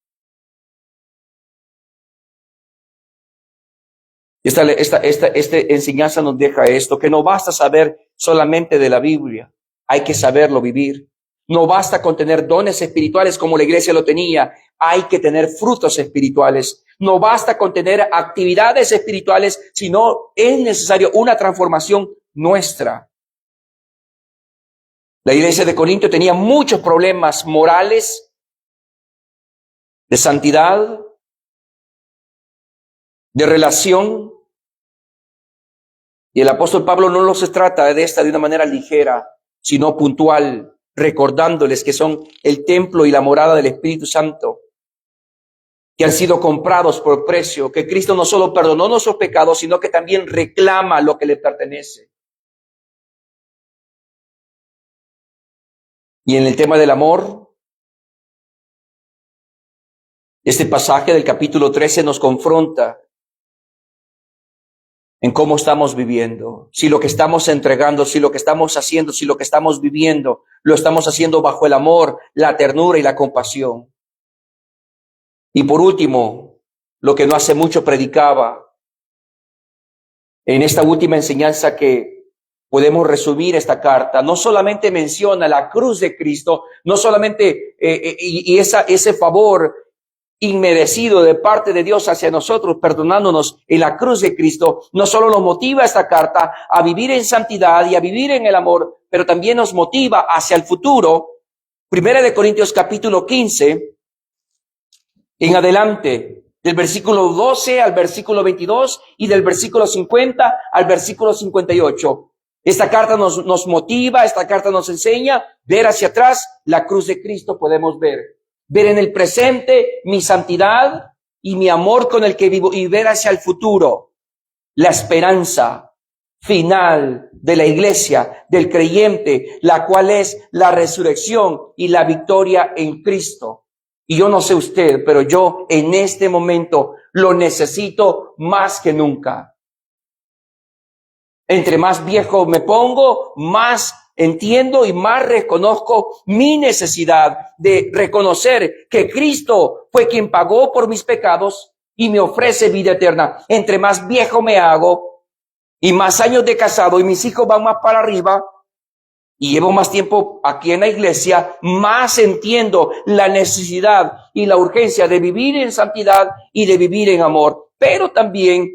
Esta enseñanza nos deja esto, que no basta saber solamente de la Biblia. hay que saberlo vivir. No basta con tener dones espirituales como la iglesia lo tenía, hay que tener frutos espirituales. No basta con tener actividades espirituales, sino es necesario una transformación nuestra. La iglesia de Corinto tenía muchos problemas morales, de santidad, de relación. Y el apóstol Pablo no los trata de una manera ligera, sino puntual, recordándoles que son el templo y la morada del Espíritu Santo, que han sido comprados por precio, que Cristo no solo perdonó nuestros pecados, sino que también reclama lo que le pertenece. Y en el tema del amor, este pasaje del capítulo 13 nos confronta en cómo estamos viviendo, si lo que estamos entregando, si lo que estamos haciendo, si lo que estamos viviendo, lo estamos haciendo bajo el amor, la ternura y la compasión. Y por último, lo que no hace mucho predicaba, en esta última enseñanza que podemos resumir esta carta, no solamente menciona la cruz de Cristo, no solamente ese favor inmerecido de parte de Dios hacia nosotros, perdonándonos en la cruz de Cristo, no solo nos motiva esta carta a vivir en santidad y a vivir en el amor, pero también nos motiva hacia el futuro. Primera de Corintios capítulo 15, en adelante, del versículo 12 al versículo 22 y del versículo 50 al versículo 58. Esta carta nos motiva, esta carta nos enseña ver hacia atrás la cruz de Cristo, podemos ver en el presente mi santidad y mi amor con el que vivo y ver hacia el futuro la esperanza final de la iglesia, del creyente, la cual es la resurrección y la victoria en Cristo. Y yo no sé usted, pero yo en este momento lo necesito más que nunca. Entre más viejo me pongo, más entiendo y más reconozco mi necesidad de reconocer que Cristo fue quien pagó por mis pecados y me ofrece vida eterna. Entre más viejo me hago y más años de casado y mis hijos van más para arriba y llevo más tiempo aquí en la iglesia, más entiendo la necesidad y la urgencia de vivir en santidad y de vivir en amor. Pero también,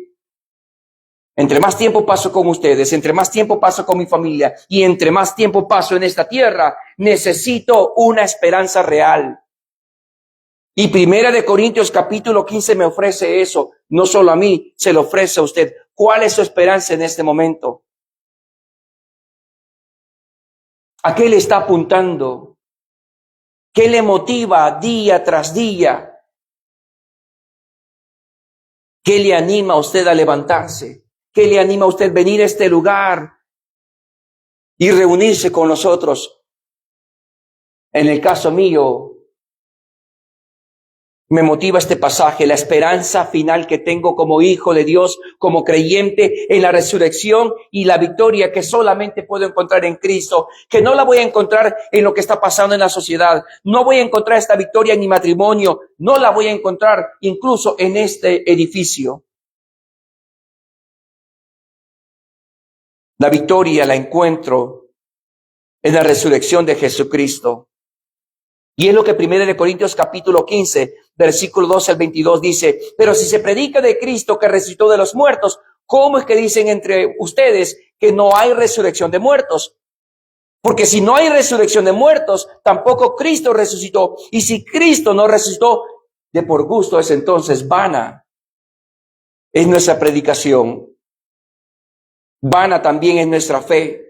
entre más tiempo paso con ustedes, entre más tiempo paso con mi familia y entre más tiempo paso en esta tierra, necesito una esperanza real. Y Primera de Corintios capítulo 15 me ofrece eso. No solo a mí, se lo ofrece a usted. ¿Cuál es su esperanza en este momento? ¿A qué le está apuntando? ¿Qué le motiva día tras día? ¿Qué le anima a usted a levantarse? ¿Qué le anima a usted a venir a este lugar y reunirse con nosotros? En el caso mío, me motiva este pasaje, la esperanza final que tengo como hijo de Dios, como creyente en la resurrección y la victoria que solamente puedo encontrar en Cristo, que no la voy a encontrar en lo que está pasando en la sociedad. No voy a encontrar esta victoria en mi matrimonio, no la voy a encontrar incluso en este edificio. La victoria la encuentro en la resurrección de Jesucristo. Y es lo que 1 Corintios capítulo 15, versículo 12 al 22 dice, pero si se predica de Cristo que resucitó de los muertos, ¿cómo es que dicen entre ustedes que no hay resurrección de muertos? Porque si no hay resurrección de muertos, tampoco Cristo resucitó. Y si Cristo no resucitó, de por gusto es entonces vana. Es nuestra predicación. Vana también es nuestra fe.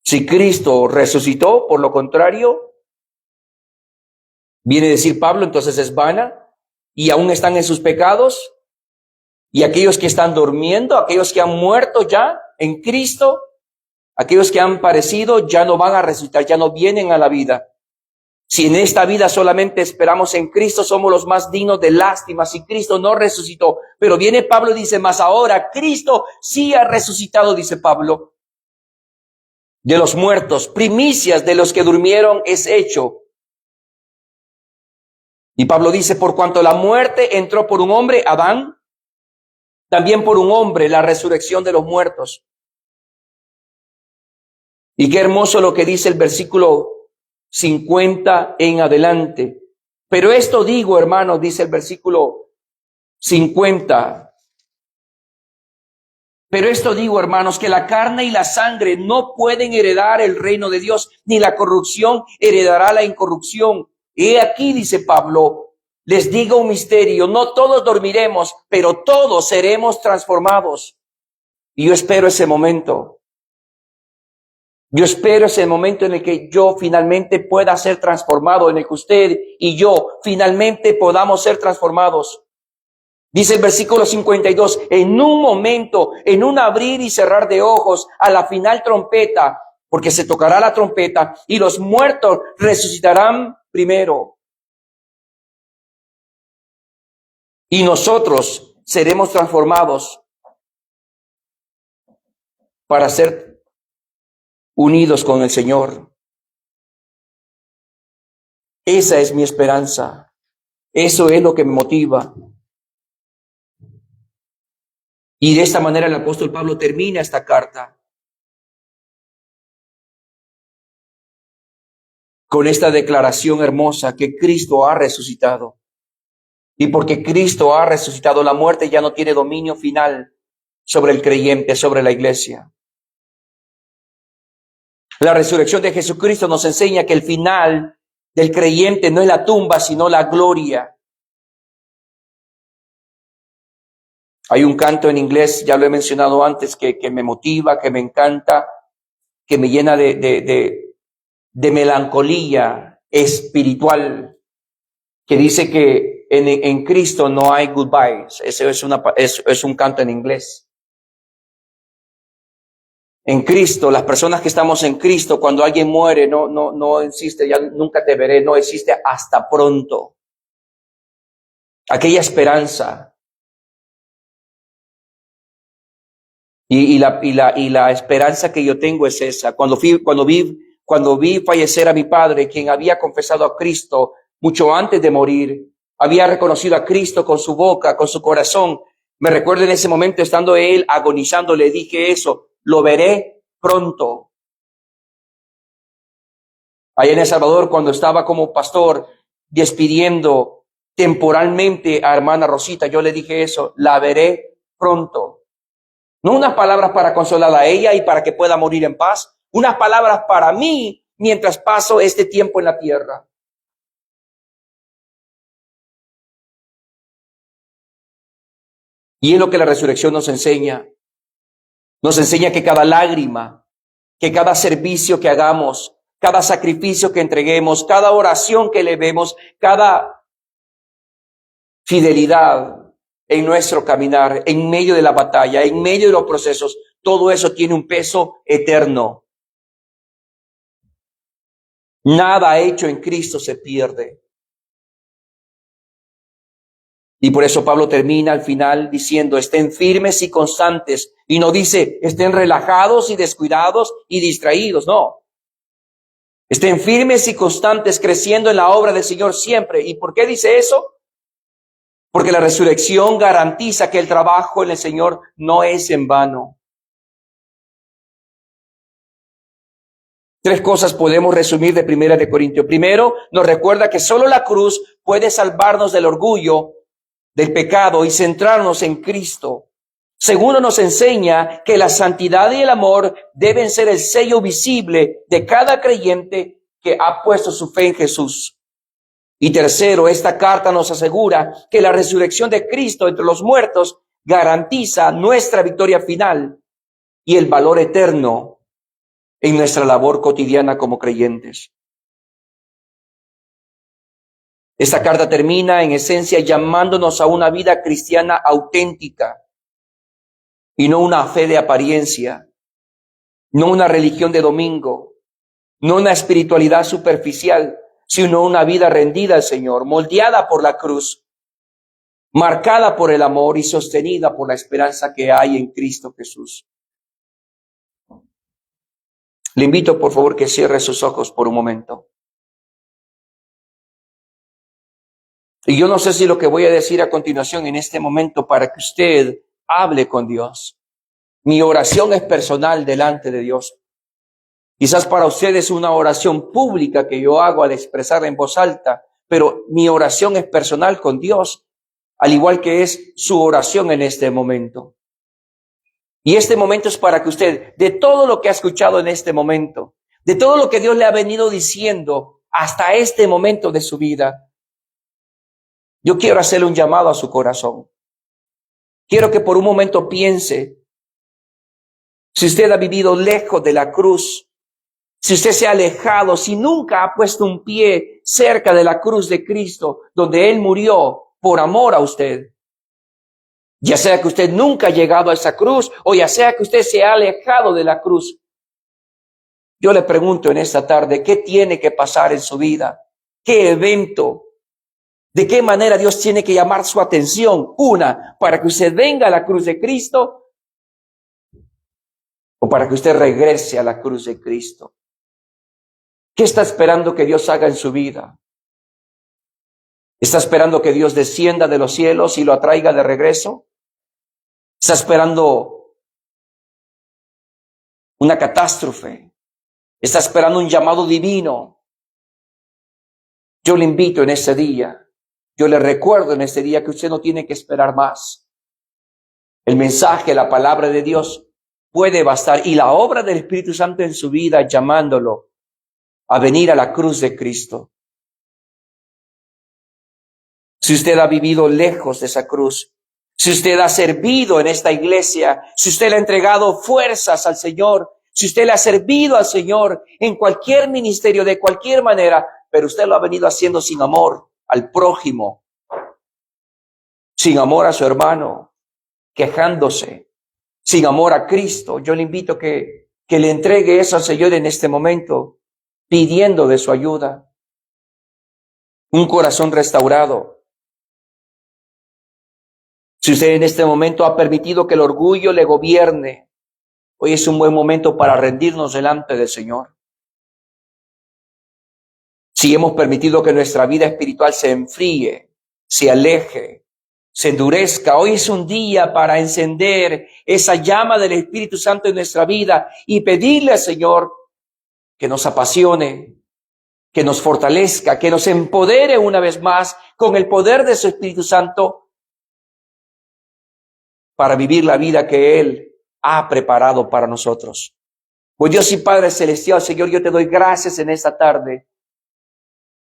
Si Cristo resucitó, por lo contrario, viene a decir Pablo, entonces es vana y aún están en sus pecados. Y aquellos que están durmiendo, aquellos que han muerto ya en Cristo, aquellos que han parecido ya no van a resucitar, ya no vienen a la vida. Si en esta vida solamente esperamos en Cristo, somos los más dignos de lástima. Si Cristo no resucitó, pero viene Pablo y dice, mas ahora Cristo sí ha resucitado, dice Pablo. De los muertos, primicias de los que durmieron es hecho. Y Pablo dice, por cuanto la muerte entró por un hombre, Adán, también por un hombre, la resurrección de los muertos. Y qué hermoso lo que dice el versículo 50 en adelante. Pero esto digo, hermanos, dice el versículo 50. Pero esto digo, hermanos, que la carne y la sangre no pueden heredar el reino de Dios, ni la corrupción heredará la incorrupción. He aquí, dice Pablo, les digo un misterio, no todos dormiremos, pero todos seremos transformados. Y yo espero ese momento. Yo espero ese momento en el que yo finalmente pueda ser transformado, en el que usted y yo finalmente podamos ser transformados. Dice el versículo 52, en un momento, en un abrir y cerrar de ojos, a la final trompeta, porque se tocará la trompeta y los muertos resucitarán primero. Y nosotros seremos transformados para ser unidos con el Señor. Esa es mi esperanza. Eso es lo que me motiva. Y de esta manera el apóstol Pablo termina esta carta con esta declaración hermosa que Cristo ha resucitado. Y porque Cristo ha resucitado, la muerte ya no tiene dominio final sobre el creyente, sobre la iglesia. La resurrección de Jesucristo nos enseña que el final del creyente no es la tumba, sino la gloria. Hay un canto en inglés, ya lo he mencionado antes, que me motiva, que me encanta, que me llena de melancolía espiritual, que dice que en Cristo no hay goodbyes. Ese es un canto en inglés. En Cristo, las personas que estamos en Cristo, cuando alguien muere, no existe, ya nunca te veré, no existe hasta pronto. Aquella esperanza. Y la esperanza que yo tengo es esa. Cuando vi fallecer a mi padre, quien había confesado a Cristo mucho antes de morir, había reconocido a Cristo con su boca, con su corazón. Me recuerdo en ese momento, estando él agonizando, le dije eso, lo veré pronto. Allá en El Salvador, cuando estaba como pastor, despidiendo temporalmente a hermana Rosita, yo le dije eso, la veré pronto. No unas palabras para consolarla a ella y para que pueda morir en paz, unas palabras para mí mientras paso este tiempo en la tierra. Y es lo que la resurrección nos enseña. Nos enseña que cada lágrima, que cada servicio que hagamos, cada sacrificio que entreguemos, cada oración que elevemos, cada fidelidad en nuestro caminar, en medio de la batalla, en medio de los procesos, todo eso tiene un peso eterno. Nada hecho en Cristo se pierde. Y por eso Pablo termina al final diciendo, estén firmes y constantes. Y no dice, estén relajados y descuidados y distraídos. No. Estén firmes y constantes creciendo en la obra del Señor siempre. ¿Y por qué dice eso? Porque la resurrección garantiza que el trabajo en el Señor no es en vano. 3 cosas podemos resumir de 1 Corintios. Primero, nos recuerda que solo la cruz puede salvarnos del orgullo, del pecado y centrarnos en Cristo. Segundo, nos enseña que la santidad y el amor deben ser el sello visible de cada creyente que ha puesto su fe en Jesús. Y tercero, esta carta nos asegura que la resurrección de Cristo entre los muertos garantiza nuestra victoria final y el valor eterno en nuestra labor cotidiana como creyentes. Esta carta termina en esencia llamándonos a una vida cristiana auténtica y no una fe de apariencia, no una religión de domingo, no una espiritualidad superficial, sino una vida rendida al Señor, moldeada por la cruz, marcada por el amor y sostenida por la esperanza que hay en Cristo Jesús. Le invito, por favor, que cierre sus ojos por un momento. Y yo no sé si lo que voy a decir a continuación en este momento para que usted hable con Dios. Mi oración es personal delante de Dios. Quizás para ustedes es una oración pública que yo hago al expresarla en voz alta, pero mi oración es personal con Dios, al igual que es su oración en este momento. Y este momento es para que usted, de todo lo que ha escuchado en este momento, de todo lo que Dios le ha venido diciendo hasta este momento de su vida, yo quiero hacerle un llamado a su corazón. Quiero que por un momento piense, si usted ha vivido lejos de la cruz, si usted se ha alejado, si nunca ha puesto un pie cerca de la cruz de Cristo, donde Él murió por amor a usted, ya sea que usted nunca ha llegado a esa cruz o ya sea que usted se ha alejado de la cruz, yo le pregunto en esta tarde, ¿qué tiene que pasar en su vida? ¿Qué evento? ¿De qué manera Dios tiene que llamar su atención? Una, para que usted venga a la cruz de Cristo o para que usted regrese a la cruz de Cristo. ¿Qué está esperando que Dios haga en su vida? ¿Está esperando que Dios descienda de los cielos y lo atraiga de regreso? ¿Está esperando una catástrofe? ¿Está esperando un llamado divino? Yo le invito en este día, yo le recuerdo en este día que usted no tiene que esperar más. El mensaje, la palabra de Dios puede bastar y la obra del Espíritu Santo en su vida llamándolo a venir a la cruz de Cristo. Si usted ha vivido lejos de esa cruz, si usted ha servido en esta iglesia, si usted le ha entregado fuerzas al Señor, si usted le ha servido al Señor en cualquier ministerio, de cualquier manera, pero usted lo ha venido haciendo sin amor al prójimo, sin amor a su hermano, quejándose, sin amor a Cristo, yo le invito que le entregue eso al Señor en este momento, pidiendo de su ayuda. Un corazón restaurado. Si usted en este momento ha permitido que el orgullo le gobierne, hoy es un buen momento para rendirnos delante del Señor. Si hemos permitido que nuestra vida espiritual se enfríe, se aleje, se endurezca, hoy es un día para encender esa llama del Espíritu Santo en nuestra vida y pedirle al Señor que nos apasione, que nos fortalezca, que nos empodere una vez más con el poder de su Espíritu Santo para vivir la vida que Él ha preparado para nosotros. Pues Dios y Padre Celestial, Señor, yo te doy gracias en esta tarde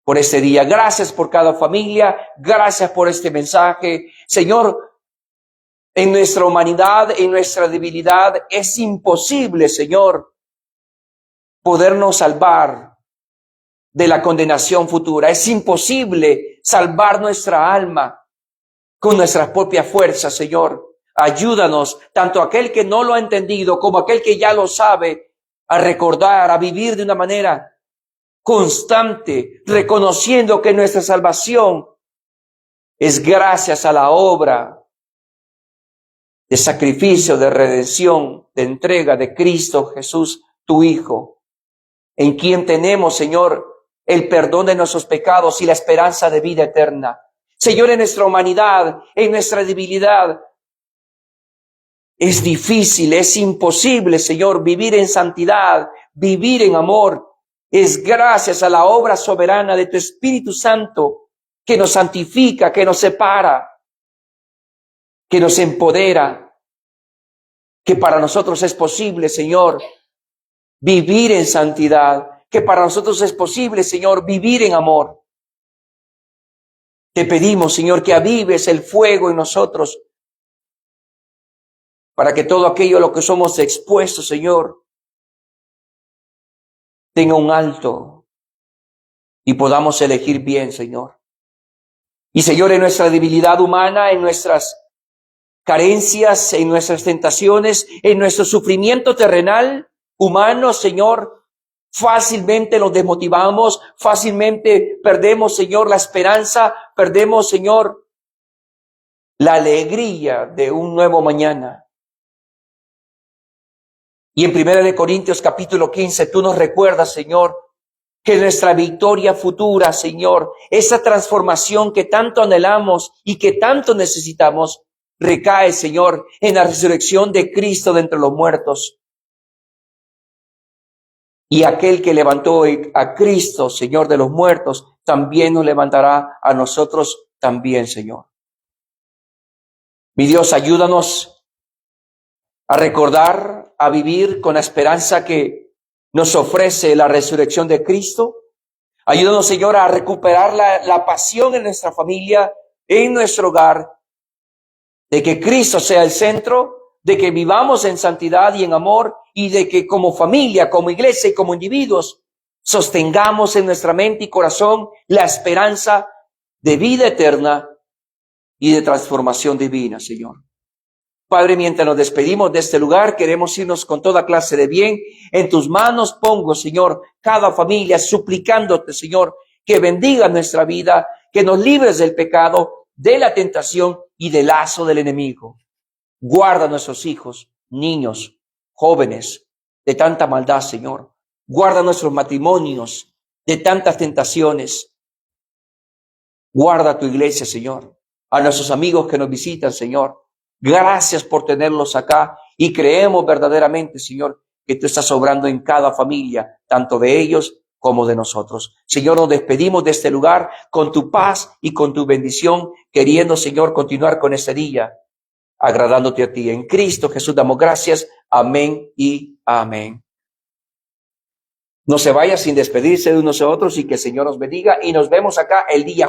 por este día. Gracias por cada familia, gracias por este mensaje. Señor, en nuestra humanidad, en nuestra debilidad, es imposible, Señor, podernos salvar de la condenación futura. Es imposible salvar nuestra alma con nuestras propias fuerzas, Señor. Ayúdanos, tanto aquel que no lo ha entendido como aquel que ya lo sabe, a recordar, a vivir de una manera constante, reconociendo que nuestra salvación es gracias a la obra de sacrificio, de redención, de entrega de Cristo Jesús, tu Hijo, en quien tenemos, Señor, el perdón de nuestros pecados y la esperanza de vida eterna. Señor, en nuestra humanidad, en nuestra debilidad, es difícil, es imposible, Señor, vivir en santidad, vivir en amor. Es gracias a la obra soberana de tu Espíritu Santo que nos santifica, que nos separa, que nos empodera, que para nosotros es posible, Señor, vivir en santidad, que para nosotros es posible, Señor, vivir en amor. Te pedimos, Señor, que avives el fuego en nosotros, para que todo aquello a lo que somos expuestos, Señor, tenga un alto y podamos elegir bien, Señor. Y, Señor, en nuestra debilidad humana, en nuestras carencias, en nuestras tentaciones, en nuestro sufrimiento terrenal, humano, Señor, fácilmente nos desmotivamos, fácilmente perdemos, Señor, la esperanza, perdemos, Señor, la alegría de un nuevo mañana. Y en 1 Corintios capítulo 15, tú nos recuerdas, Señor, que nuestra victoria futura, Señor, esa transformación que tanto anhelamos y que tanto necesitamos, recae, Señor, en la resurrección de Cristo de entre los muertos. Y aquel que levantó a Cristo, Señor, de los muertos, también nos levantará a nosotros también, Señor. Mi Dios, ayúdanos a recordar, a vivir con la esperanza que nos ofrece la resurrección de Cristo. Ayúdanos, Señor, a recuperar la pasión en nuestra familia, en nuestro hogar, de que Cristo sea el centro, de que vivamos en santidad y en amor, y de que como familia, como iglesia y como individuos, sostengamos en nuestra mente y corazón la esperanza de vida eterna y de transformación divina, Señor. Padre, mientras nos despedimos de este lugar, queremos irnos con toda clase de bien. En tus manos pongo, Señor, cada familia, suplicándote, Señor, que bendiga nuestra vida, que nos libres del pecado, de la tentación y del lazo del enemigo. Guarda a nuestros hijos, niños, jóvenes, de tanta maldad, Señor. Guarda nuestros matrimonios de tantas tentaciones. Guarda a tu iglesia, Señor. A nuestros amigos que nos visitan, Señor. Gracias por tenerlos acá y creemos verdaderamente, Señor, que tú estás obrando en cada familia, tanto de ellos como de nosotros. Señor, nos despedimos de este lugar con tu paz y con tu bendición, queriendo, Señor, continuar con este día, agradándote a ti. En Cristo Jesús damos gracias. Amén y amén. No se vaya sin despedirse de unos a otros y que el Señor nos bendiga y nos vemos acá el día